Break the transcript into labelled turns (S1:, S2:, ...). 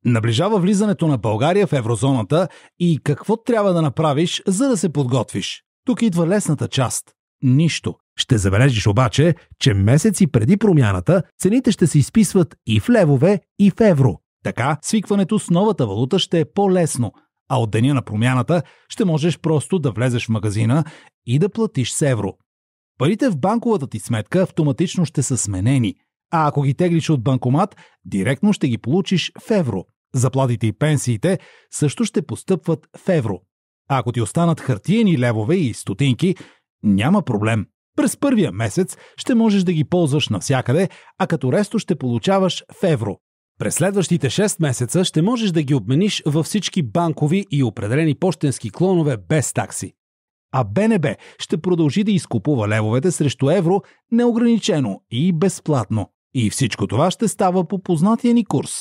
S1: Наближава влизането на България в еврозоната и какво трябва да направиш, за да се подготвиш? Тук идва лесната част. Нищо. Ще забележиш обаче, че месеци преди промяната цените ще се изписват и в левове, и в евро. Така свикването с новата валута ще е по-лесно, а от деня на промяната ще можеш просто да влезеш в магазина и да платиш с евро. Парите в банковата ти сметка автоматично ще са сменени, а ако ги теглиш от банкомат, директно ще ги получиш в евро. Заплатите и пенсиите също ще постъпват в евро. А ако ти останат хартиени левове и стотинки, няма проблем. През първия месец ще можеш да ги ползваш навсякъде, а като ресто ще получаваш в евро. През следващите 6 месеца ще можеш да ги обмениш във всички банкови и определени пощенски клонове без такси. А БНБ ще продължи да изкупува левовете срещу евро неограничено и безплатно. И всичко това ще става по познатия ни курс.